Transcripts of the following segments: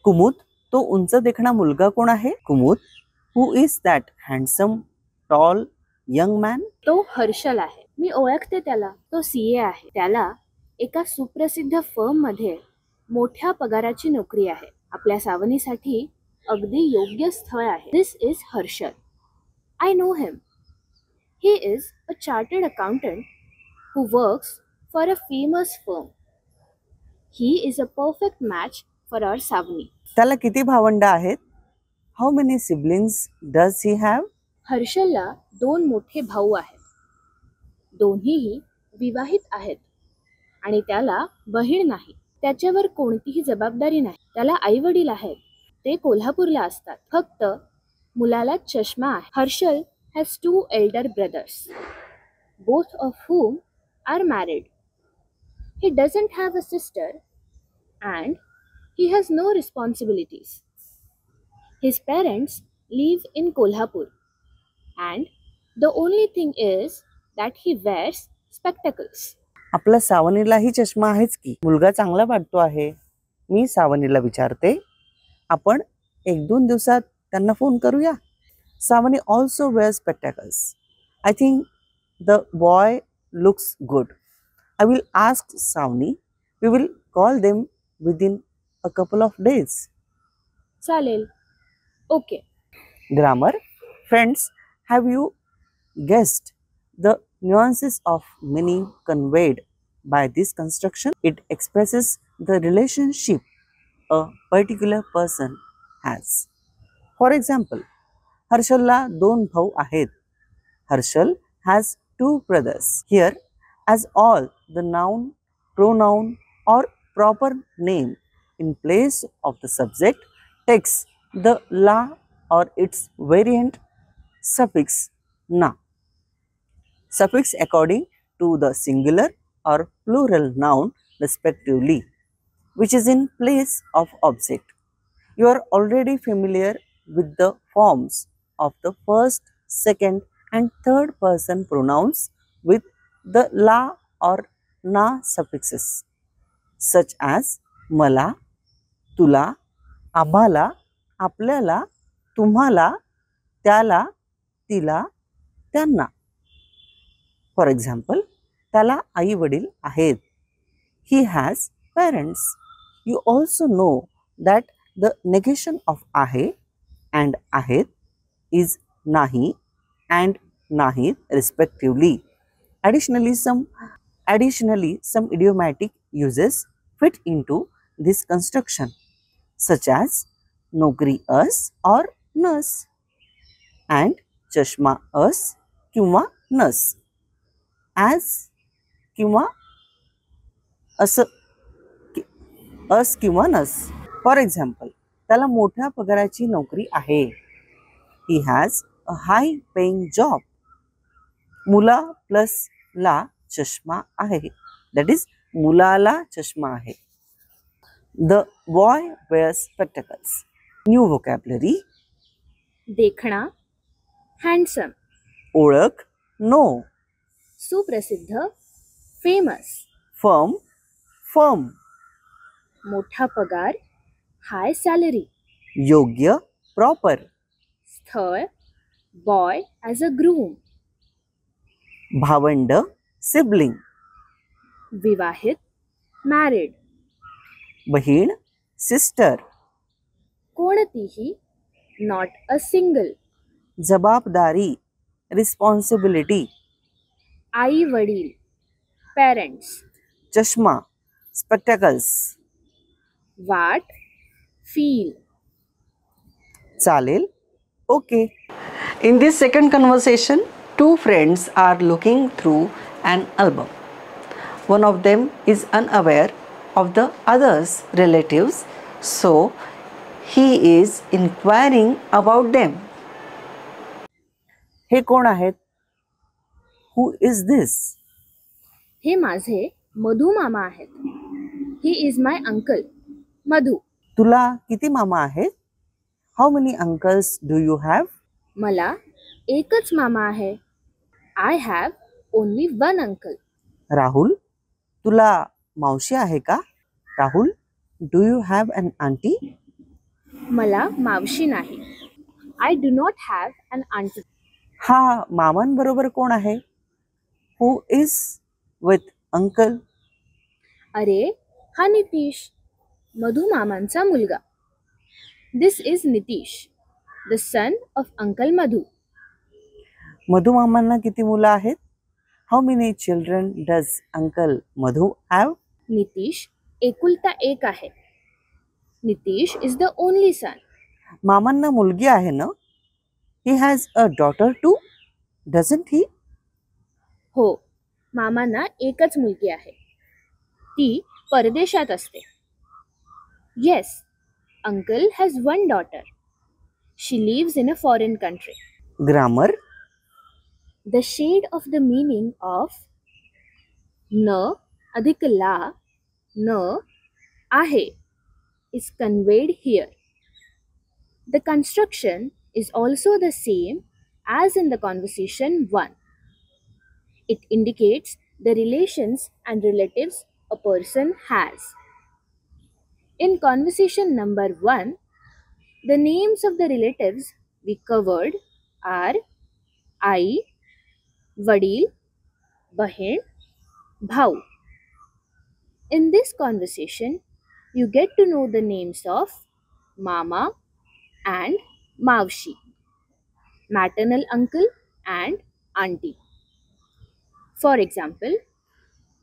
कुमुद, तो उंच देखणा मुलगा कोण आहे? Kumud, who is that handsome tall young man? तो हर्षल आहे. मी ओळखते त्याला. तो सीए आहे. त्याला एका सुप्रसिद्ध फर्म मध्ये मोठ्या पगाराची नोकरी आहे. आपल्या सावनीसाठी अगदी योग्य स्थळ आहे. This is Harshal. I know him. He is a chartered accountant who works for a famous firm. He is a perfect match for our Savni. त्याला किती भावंड आहेत? How many siblings does he have? हर्षलला 2 मोठे भाऊ आहेत. दोन्हीही विवाहित आहेत आणि त्याला बहीण नाही. त्याच्यावर कोणतीही जबाबदारी नाही. त्याला आई वडील आहेत. ते कोल्हापूरला असतात. फक्त मुलाला चष्मा आहे. Harshal has 2 elder brothers, both of whom are married. He doesn't have a sister and he has no responsibilities. His parents live in Kolhapur and the only thing is that he wears spectacles. आपल्या सावनीलाही चष्मा आहेच की. मुलगा चांगला वाटतो आहे. मी सावनीला विचारते, आपण 1-2 दिवसात त्यांना फोन करूया. Savani also wears spectacles. I think the boy looks good. I will ask Savni. We will call them within a couple of days. चालेल. Okay. Grammar. Friends, have you guessed the nuances of meaning conveyed by this construction? It expresses the relationship a particular person has. For example, हर्षलला 2 भाऊ आहेत. Harshal has 2 brothers. Here, as all the noun, pronoun or proper name in place of the subject takes the la or its variant suffix na. Suffix according to the singular or plural noun respectively, which is in place of object. You are already familiar with the forms of the first, second and third person pronouns with the la or na suffixes, such as मला, तुला, आम्हाला, आपल्याला, तुम्हाला, त्याला, तिला, त्यांना. For example, त्याला आई वडील आहेत. He has parents. You also know that the negation of आहे and आहेत is nahi and nahit respectively. Additionally, some idiomatic uses fit into this construction, such as nokri us or nas and chashma us किंवा nas, as किंवा अस us किंवा nas. For example, त्याला मोठ्या पगाराची नोकरी आहे. He has a high paying job. मुला plus ला चष्मा आहे. That is, मुलाला चष्मा आहे. The boy wears spectacles. New vocabulary. देखणा, handsome. ओळख, know. सुप्रसिद्ध, famous. firm. मोठा पगार, high salary. योग्य, proper. स्थळ, boy as a groom. भावंड, sibling. विवाहित, married. बहीण, sister. कोणतीही, not a single. जबाबदारी, responsibility. आई वडील, parents. चष्मा, spectacles. वाट, feel. चालेल. Okay. In this second conversation, 2 friends are looking through an album. One of them is unaware of the other's relatives, so he is inquiring about them. हे कोण आहेत? Who is this? हे माझे मधु मामा आहेत. He is my uncle, मधु. तुला किती मामा आहेत? How many uncles do you have? मला एकच मामा आहे. I have only one uncle. Rahul, तुला मावशी आहे का? Rahul, do you have an auntie? मला मावशी नाही. I do not have an auntie. हा मामांबरोबर कोण आहे? Who is with uncle? अरे हा नितीश, मधु मामांचा मुलगा. This is Nitish, the son of uncle Madhu. Madhu मामांना किती मुलं आहेत? How many children does uncle Madhu have? Nitish एकुलता एक आहे. Nitish is the only son. मामांना मुलगी आहे ना? He has a daughter too, doesn't he? हो, मामांना एकच मुलगी आहे. ती परदेशात असते. Yes, uncle has one daughter. She lives in a foreign country. Grammar. The shade of the meaning of न अधिक ला न आहे is conveyed here. The construction is also the same as in the conversation 1. It indicates the relations and relatives a person has. In conversation number 1, the names of the relatives we covered are आई, वडील, बहीण, भाऊ. In this conversation, you get to know the names of Mama and Mavshi, maternal uncle and auntie. For example,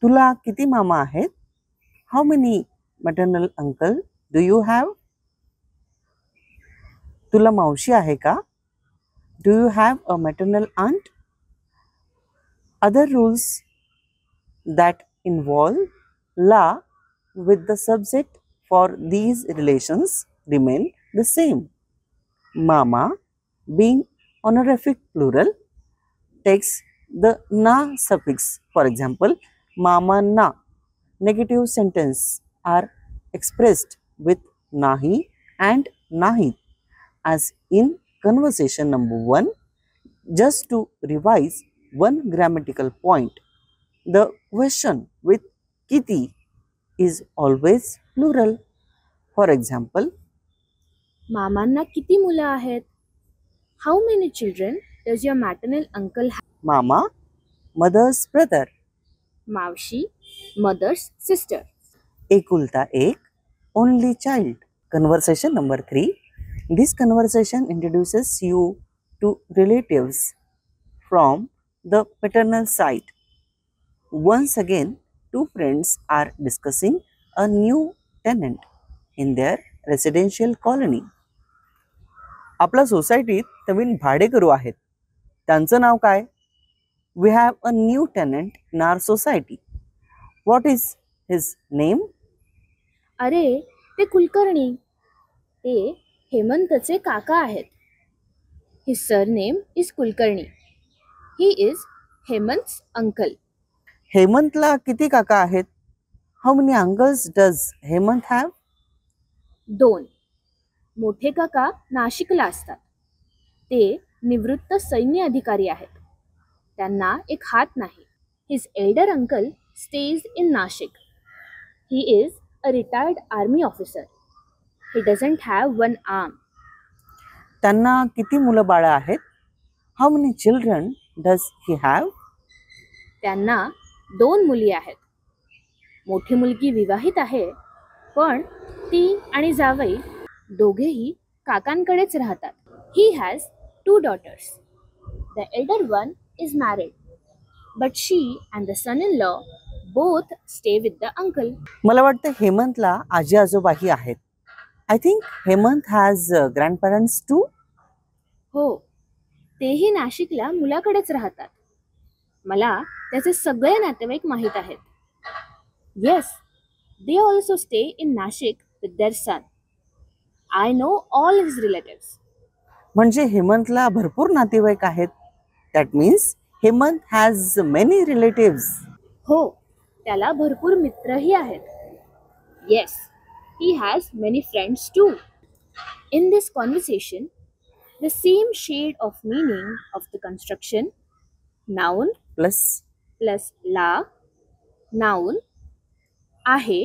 तुला किती मामा आहेत? How many maternal uncle do you have? तुला मावशी आहे का? Do you have a maternal aunt? Other rules that involve la with the subject for these relations remain the same. Mama, being honorific plural, takes the na suffix. For example, mama na. Negative sentence are expressed with nahi and nahi, as in conversation number 1. Just to revise one grammatical point, the question with kiti is always plural. For example, मामांना किती मुलं आहेत? How many children does your maternal uncle have? mama, mother's brother. मावशी, mother's sister. Ekulta ek, only child. Conversation number 3. This conversation introduces you to relatives from the paternal side. Once again, two friends are discussing a new tenant in their residential colony. आपल्या सोसायटीत नवीन भाडेकरू आहेत. त्यांचं नाव काय? We have a new tenant in our society. What is his name? अरे ते कुलकर्णी. ते हेमंतचे काका आहेत. His surname is Kulkarni. He is Hemant's uncle. हेमंतला किती काका आहेत? How many uncles does Hemant have? 2. मोठे काका नाशिकला असतात. ते निवृत्त सैन्य अधिकारी आहेत. त्यांना एक हात नाही. His elder uncle stays in Nashik. He is a retired army officer. He doesn't have one arm. त्यांना किती मुलं बाळ आहेत? How many children does he have? त्यांना 2 मुली आहेत. मोठी मुलगी विवाहित आहे, पण ती आणि जावई दोघेही काकांकडेच राहतात. He has 2 daughters. The elder one is married, but she and the son-in-law both stay with the uncle. मला वाटतं हेमंतला आजी आजोबाही आहेत. I think Hemant has grandparents too. हो, तेही नाशिकला मुलाकडेच राहतात. मला त्याचे सगळे नातेवाईक माहीत आहेत. Yes, they also stay in Nashik with their son. I know all his relatives. म्हणजे हेमंतला भरपूर नातेवाईक आहेत. That means Hemant has many relatives. हो, त्याला भरपूर मित्रही आहेत. Yes, he has many friends too. In this conversation, the same shade of meaning of the construction noun Plus plus la noun ahe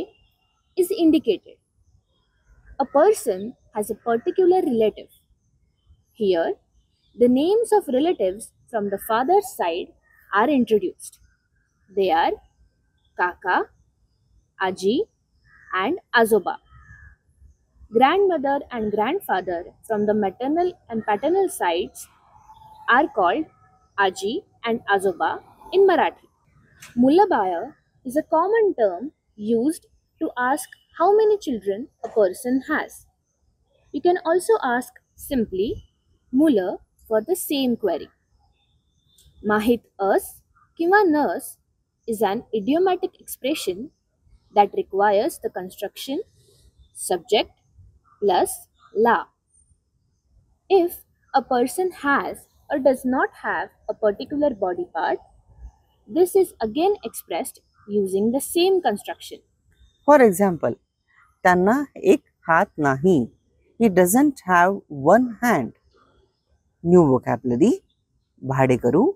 is indicated. A person has a particular relative. Here, the names of relatives from the father's side are introduced. They are Kaka, Aji, and Azoba. Grandmother and grandfather from the maternal and paternal sides are called Aji and Azoba in Marathi. Mulabaya is a common term used to ask how many children a person has. You can also ask simply Mula for the same query. Mahit us किंवा नस is an idiomatic expression that requires the construction subject plus la. If a person has or does not have a particular body part, this is again expressed using the same construction. For example, त्यांना एक हात नाही. He doesn't have one hand. New vocabulary, भाडेकरू,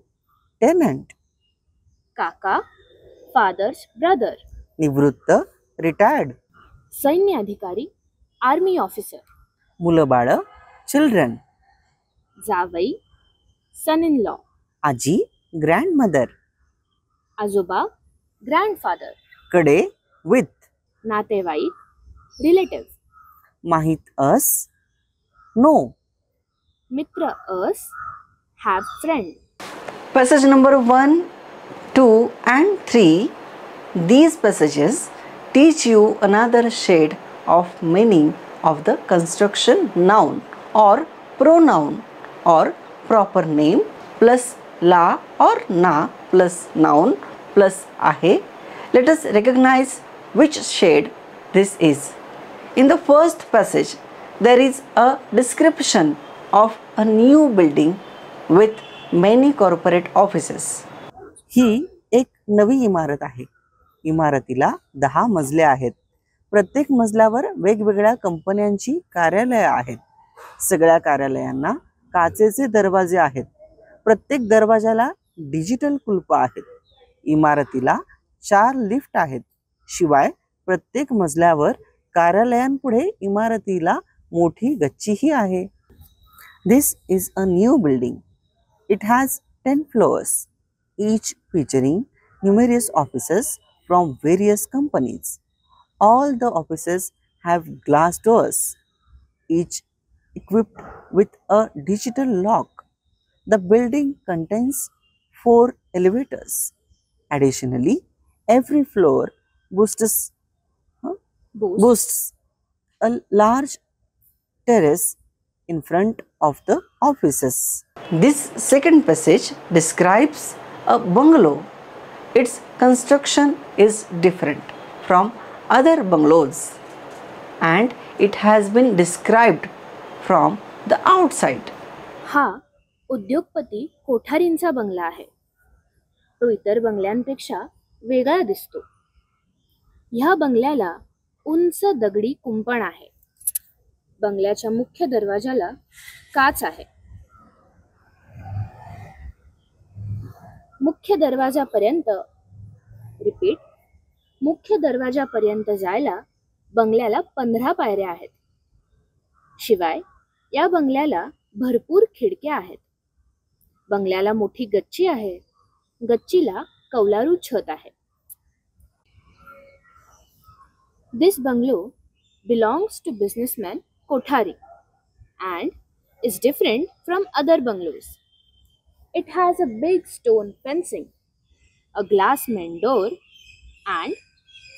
tenant. काका, father's brother. निवृत्त, retired. सैन्य अधिकारी, army officer. मुलं बाळ, चिल्ड्रन. जावई, सन इन लॉ. आजी, ग्रँडमदर. आजोबा, ग्रँडफादर. कडे, विथ. नातेवाईक, रिलेटिव्ह. माहित अस, नो. मित्र अस, have friend. Passage number 1, 2 and 3. These passages teach you another shade of meaning of the construction noun or pronoun or proper name plus la or na plus noun plus ahe. Let us recognize which shade this is. In the first passage, there is a description of a new building with many corporate offices. ही एक नवी इमारत आहे. इमारतीला 10 मजले आहेत. प्रत्येक मजल्यावर वेगवेगळ्या कंपन्यांची कार्यालये आहेत. सगळ्या कार्यालयांना काचेचे दरवाजे आहेत. प्रत्येक दरवाजाला डिजिटल कुलप आहेत. इमारतीला 4 लिफ्ट आहेत. शिवाय प्रत्येक मजल्यावर कार्यालयांपुढे इमारतीला मोठी गच्चीही आहे. This is a new building. It has 10 floors, each featuring numerous offices from various companies. All the offices have glass doors, each equipped with a digital lock. The building contains 4 elevators. Additionally, every floor boasts a large terrace in front of the offices. This second passage describes a bungalow. Its construction is different from other bungalows and it has been described from the outside. हा उद्योगपती कोठारींचा बंगला आहे. तो इतर बंगल्यांपेक्षा वेगळा दिसतो. ह्या बंगल्याला उंच दगडी कुंपण आहे. बंगल्याच्या मुख्य दरवाजाला काच आहे. मुख्य दरवाजापर्यंत जायला बंगल्याला 15 पायऱ्या आहेत. शिवाय या बंगल्याला भरपूर खिडक्या आहेत. बंगल्याला मोठी गच्ची आहे. गच्चीला कौलारू छत आहे. This bungalow belongs to businessman Kothari and is different from other bungalows. It has a big stone fencing, a glass main door, and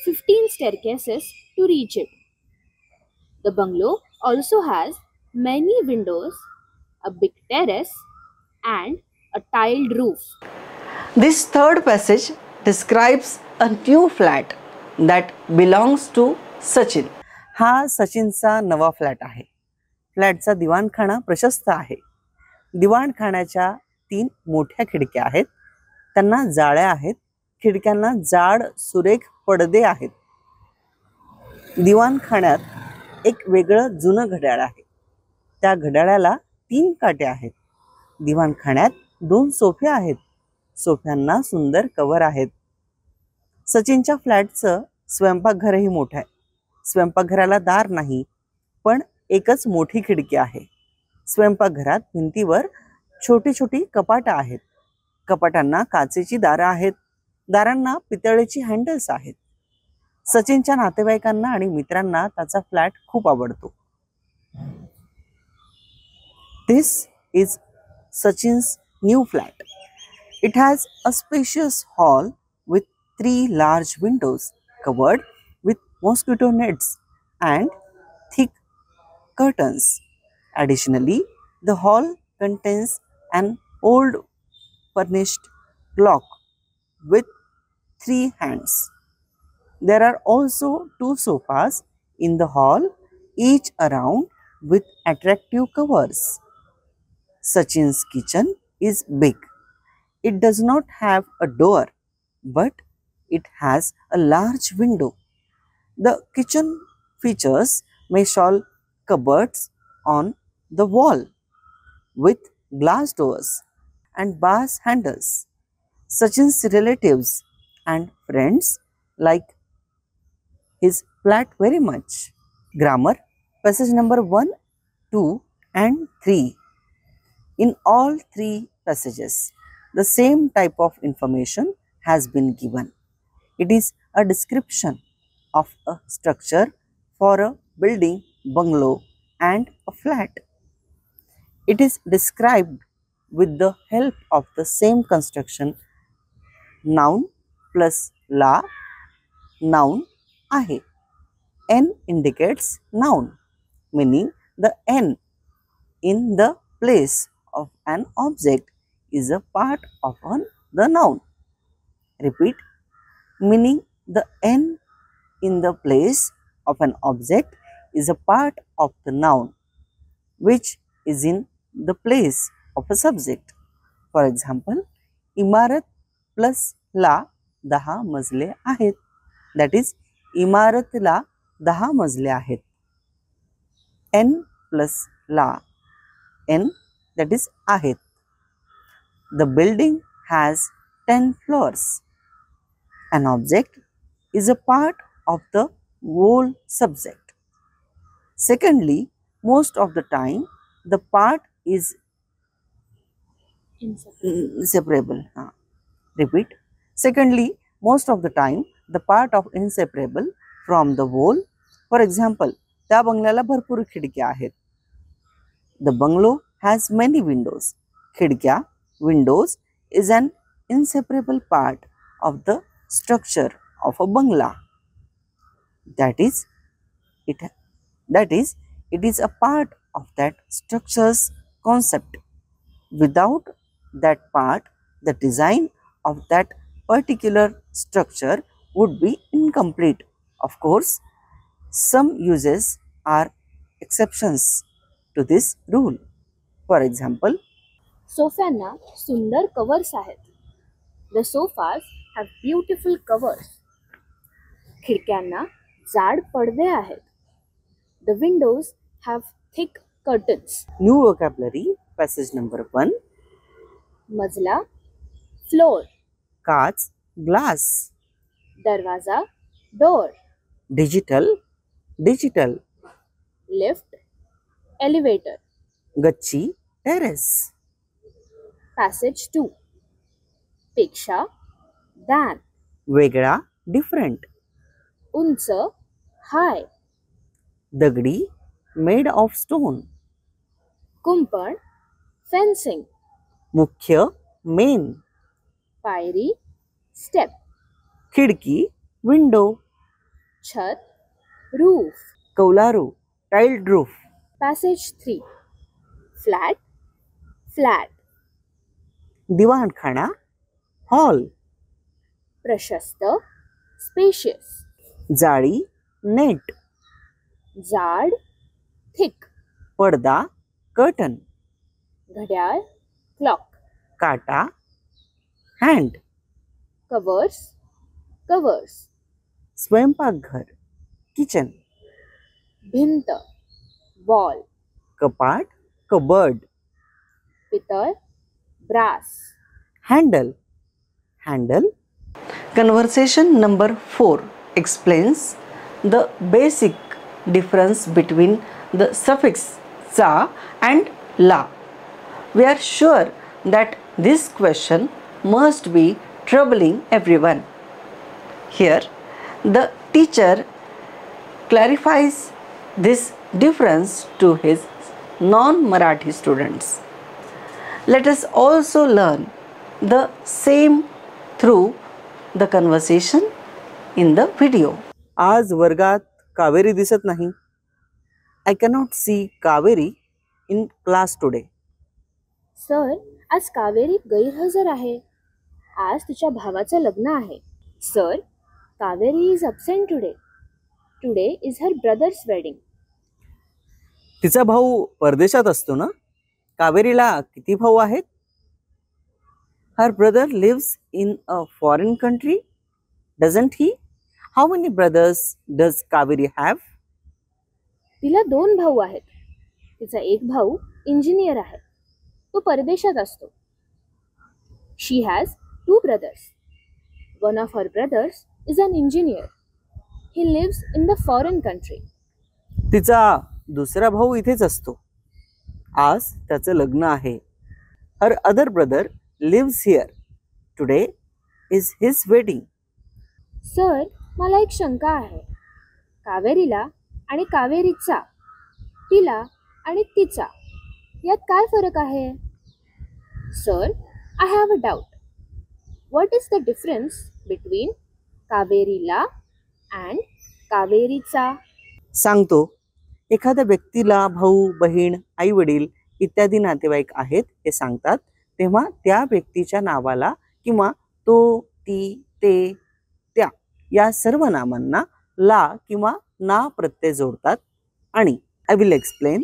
15 staircases to reach it. The bungalow also has many windows, a big terrace, and a tiled roof. This third passage describes a new flat that belongs to Sachin. हा सचिनचा नवा flat आहे. फ्लॅटचा दिवाणखाना प्रशस्त आहे. दिवाणखान्याच्या 3 मोठ्या खिडक्या आहेत. त्यांना जाळ्या आहेत. खिडक्यांना जाड सुरेख पडदे आहेत. दिवाणखान्यात एक वेगळं जुनं घड्याळ आहे. त्या घड्याळाला 3 काटे आहेत. दिवाणखान्यात 2 सोफे आहेत. सोफ्यांना सुंदर कव्हर आहेत. सचिनच्या फ्लॅटचं स्वयंपाकघरही मोठं आहे. स्वयंपाकघराला दार नाही, पण एकच मोठी खिडकी आहे. स्वयंपाकघरात भिंतीवर छोटी छोटी कपाटं आहेत. कपाटांना काचेची दारं आहेत. दारांना पितळेची हँडल्स आहेत. सचिनच्या नातेवाईकांना आणि मित्रांना त्याचा फ्लॅट खूप आवडतो. This is Sachin's new flat. It has a spacious hall with 3 large windows covered with mosquito nets and thick curtains. Additionally, the hall contains an old furnished clock with 3 hands. There are also 2 sofas in the hall, each around with attractive covers. Sachin's kitchen is big. It does not have a door, but it has a large window. The kitchen features metal cupboards on the wall with glass doors and brass handles. Sachin's relatives and friends like his flat very much. Grammar, passage number 1, 2 and 3. In all 3 passages, the same type of information has been given. It is a description of a structure for a building, bungalow and a flat. It is described with the help of the same construction. Noun plus la, noun आहे. N indicates noun, meaning the N in the place of an object is a part of the noun. Repeat, meaning the N in the place of an object is a part of the noun which is in the place of a subject. For example, इमारत plus ला 10 मजले आहेत. That is, इमारतला 10 मजले आहेत. N plus ला, N that is आहेत. The building has 10 floors. An object is a part of the whole subject. Secondly, most of the time the part is inseparable. Repeat. Secondly, most of the time the part of inseparable from the whole. For example, त्या बंगल्याला भरपूर खिडक्या आहेत. The bungalow has many windows. खिडक्या, windows is an inseparable part of the structure of a bungalow. That is, it is a part of that structure's concept. Without that part, the design of that particular structure would be incomplete. Of course, some uses are exceptions to this rule. For example, सोफ्यांना सुंदर covers आहेत. The sofas have beautiful covers. खिडक्यांना जाड पडदे आहेत. The windows have thick curtains. new vocabulary, passage number 1. मजला, floor. काच, glass. दरवाजा, door. digital, digital. Lift, elevator. गच्ची, terrace. Passage 2. पेक्षा, than. वेगळा, different. उंच, high. दगडी, made of stone. कुंपण, fencing. मुख्य, main. पायरी, step. खिडकी, window. छत, roof. कौलारू, tiled roof. Passage 3. Flat, flat. दिवाणखाना, hall. प्रशस्त, spacious. जाळी, net. जाड, thick. पडदा, curtain. घड्याळ, clock. काटा, hand. Covers, covers. स्वयंपाकघर, kitchen. भिंत, wall. कपाट, cupboard. पितळ, brass. Handle, handle. Conversation number 4 explains the basic difference between the suffix sa and la. We are sure that this question must be troubling everyone. Here, the teacher clarifies this difference to his non-Marathi students. Let us also learn the same through the conversation in the video. आज वर्गात कावेरी दिसत नाही. I cannot see Kaveri in class today. Sir, आज कावेरी गैरहजर आहे. आज तिच्या भावाचं लग्न आहे. Sir, Kaveri is absent today. Today is her brother's wedding. तिचा भाऊ परदेशात असतो ना? कावेरीला किती भाऊ आहेत? Her brother lives in a foreign country, doesn't he? How many brothers does Kaveri have? तिला 2 भाऊ आहेत. तिचा एक भाऊ इंजिनियर आहे. तो परदेशात असतो. She has 2 brothers. One of her brothers is an engineer. He lives in the foreign country. तिचा दुसरा भाऊ इथेच असतो. आज त्याचं लग्न आहे. Her other brother lives here. Today is his wedding. Sir, मला एक शंका आहे. कावेरीला आणि कावेरीचा, तिला आणि तिचा यात काय फरक आहे? Sir, I have a doubt. What is the difference between कावेरीला अँड कावेरीचा? सांगतो. एखाद्या व्यक्तीला भाऊ, बहीण, आई वडील इत्यादी नातेवाईक आहेत हे सांगतात तेव्हा त्या व्यक्तीच्या नावाला किंवा तो, ती, ते, त्या या सर्व नामांना ला किंवा ना प्रत्यय जोडतात. आणि I will explain.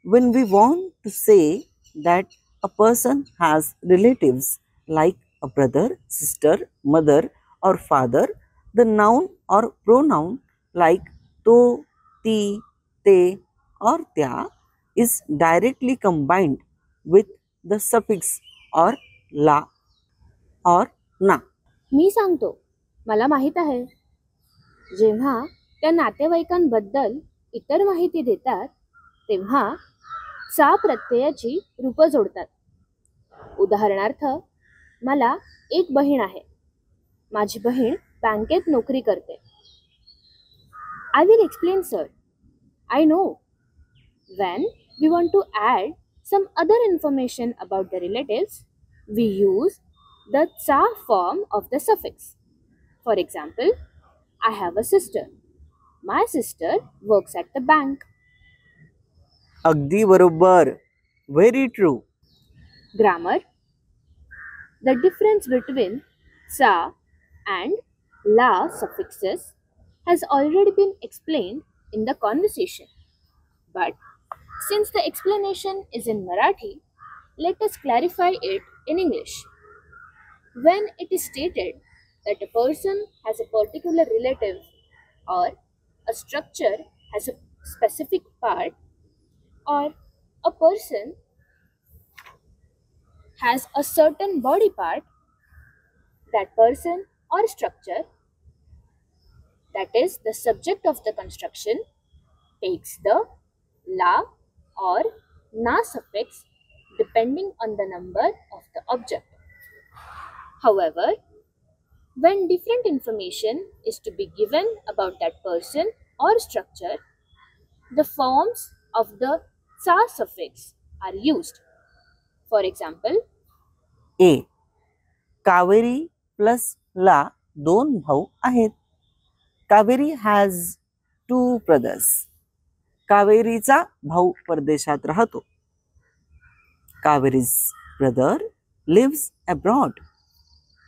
when we want to say that a person has relatives like a brother, sister, mother or father, the noun or pronoun like to, ti, te or tya is directly combined with the suffix or la or na. मी सांगतो. मला माहित आहे. जेव्हा त्या नातेवाईकांबद्दल इतर माहिती देतात तेव्हा चा प्रत्ययाची रूप जोडतात. उदाहरणार्थ, मला एक बहीण आहे. माझी बहीण बँकेत नोकरी करते. I will explain sir. I know. When we want to add some other information about the relatives, we use the cha form of the suffix. For example, I have a sister. My sister works at the bank. अगदी बरोबर. Very true. Grammar. The difference between sa and la suffixes has already been explained in the conversation. But since the explanation is in Marathi, let us clarify it in English. When it is stated that a person has a particular relative or a structure has a specific part, or a person has a certain body part, that person or structure, that is the subject of the construction, takes the la or na suffix depending on the number of the object. However, when different information is to be given about that person or structure, the forms of the sa suffix are used. For example, A. Kaveri plus ला 2 भाऊ आहेत. Kaveri has 2 brothers. कावेरीचा भाऊ परदेशात राहतो. कावेरीज brother lives abroad.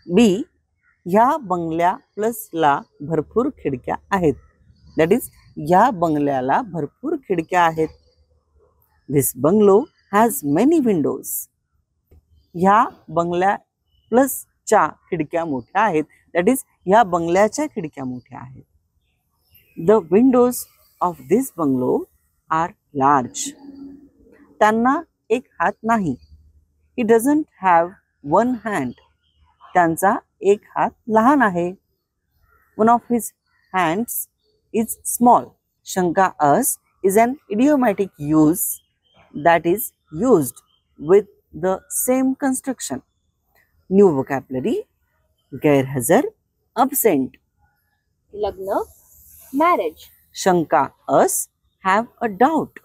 B. ह्या बंगल्या plus ला भरपूर खिडक्या आहेत. दॅट इज या बंगल्याला भरपूर खिडक्या आहेत. This bungalow has many windows. ह्या बंगल्या प्लस च्या खिडक्या मोठ्या आहेत. दॅट इज ह्या बंगल्याच्या खिडक्या मोठ्या आहेत. The windows of this bungalow are large. त्यांना एक हात नाही. He doesn't have one hand. त्यांचा एक हात लहान आहे. One of his hands is small. शंका अस is an idiomatic use that is used with the same construction. New vocabulary: गैरहजर, absent. लग्न, marriage. शंका, us, have a doubt.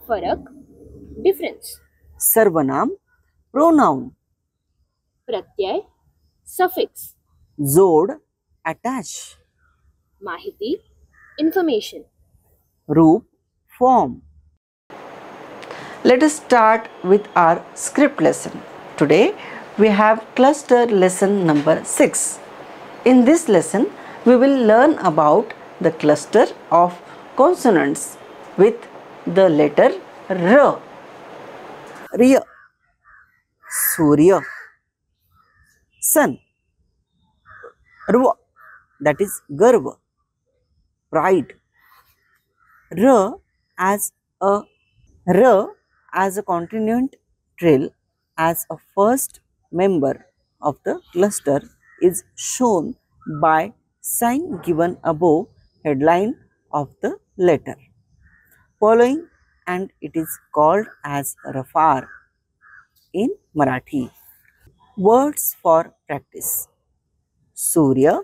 फरक, difference. सर्वनाम, pronoun. प्रत्यय, suffix. जोड, attach. माहिती, information. रूप, form. Let us start with our script lesson. Today we have cluster lesson number 6. In this lesson we will learn about the cluster of consonants with the letter R. Riya, Surya. Sun. Rva, that is Garva, pride. R as a continuant trill as a first member of the cluster is shown by sign given above headline of the letter following, and it is called as Rafar in Marathi. Words for practice: Surya,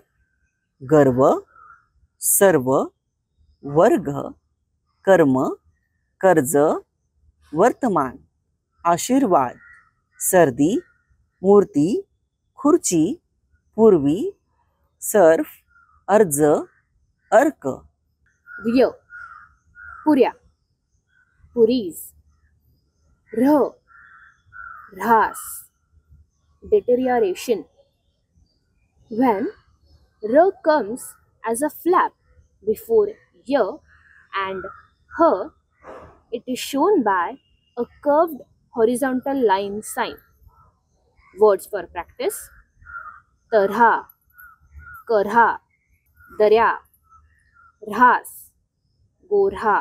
Garva, Sarva, Varga, कर्म, कर्ज, वर्तमान, आशीर्वाद, सर्दी, मूर्ती, खुर्ची, पूर्वी, Surf, अर्ज, अर्क. रिय, पुऱ्या, पुरीज. र, ऱ्हास, deterioration. When R comes as a flap before Y and H, it is shown by a curved horizontal line sign. Words for practice: तरहा, करहा, दर्या, ऱ्हास, गोऱ्हा,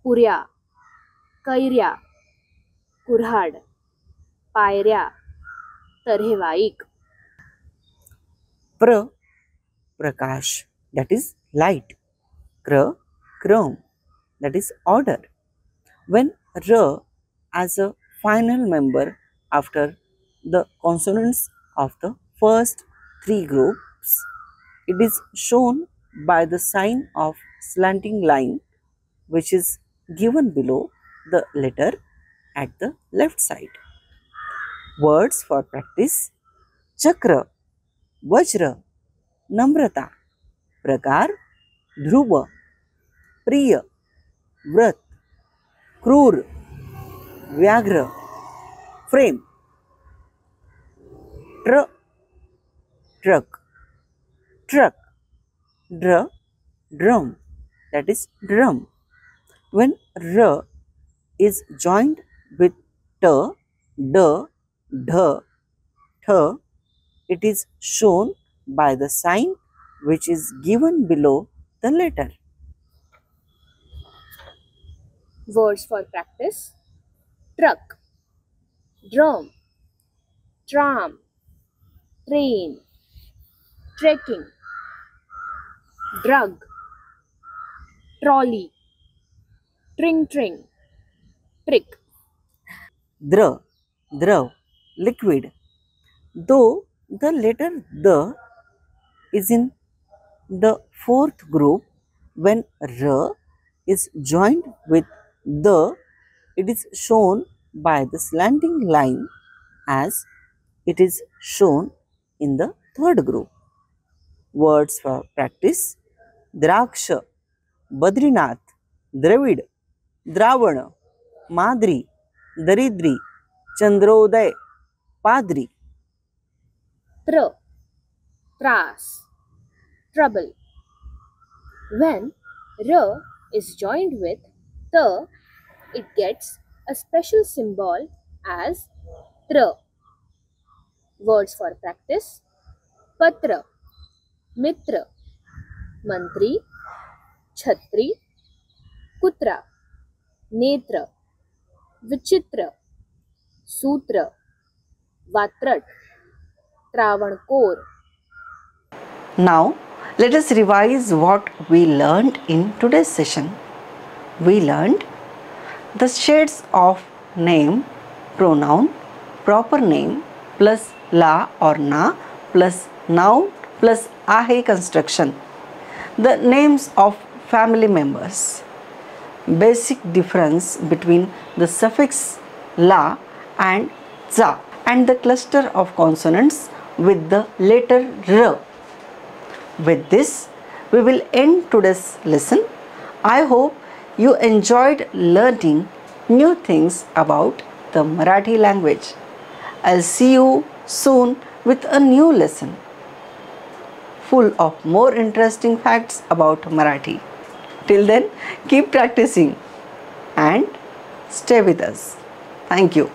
पुऱ्या, कैऱ्या, कुऱ्हाड, पायऱ्या, तऱ्हेवाईक. प्रकाश, that is light. Chrome, that is order. When R as a final member after the consonants of the first three groups, it is shown by the sign of slanting line which is given below the letter at the left side. Words for practice: Chakra, Vajra, Namrata, Prakar, Dhruva, Priya, Vrat, Krur, Vyagra, Frame. Truck, drum, that is drum. When R is joined with T, D, Dh, Th, it is shown by the sign which is given below the letter. Words for practice: truck, drum, tram, train, trekking, drug, trolley, tring, trick. Drav, liquid. Though the letter D is in the fourth group, when R is joined with the, it is shown by the slanting line as it is shown in the third group. Words for practice: Draksha, Badrinath, Dravid, Dravan, Madri, Daridri, Chandroday, Padri. Tras, trouble. When R is joined with T, it gets a special symbol as Tra. Words for practice: Patra, Mitra, Mantri, Chhatri, Kutra, Netra, Vichitra, Sutra, Vatrat, Travankor. Now, let us revise what we learned in today's session. We learned the shades of name, pronoun, proper name plus la or na plus noun plus ahe construction, the names of family members, basic difference between the suffix la and za, and the cluster of consonants with the letter r. With this, we will end today's lesson. I hope you enjoyed learning new things about the Marathi language. I'll see you soon with a new lesson full of more interesting facts about Marathi. Till then, keep practicing and stay with us. Thank you.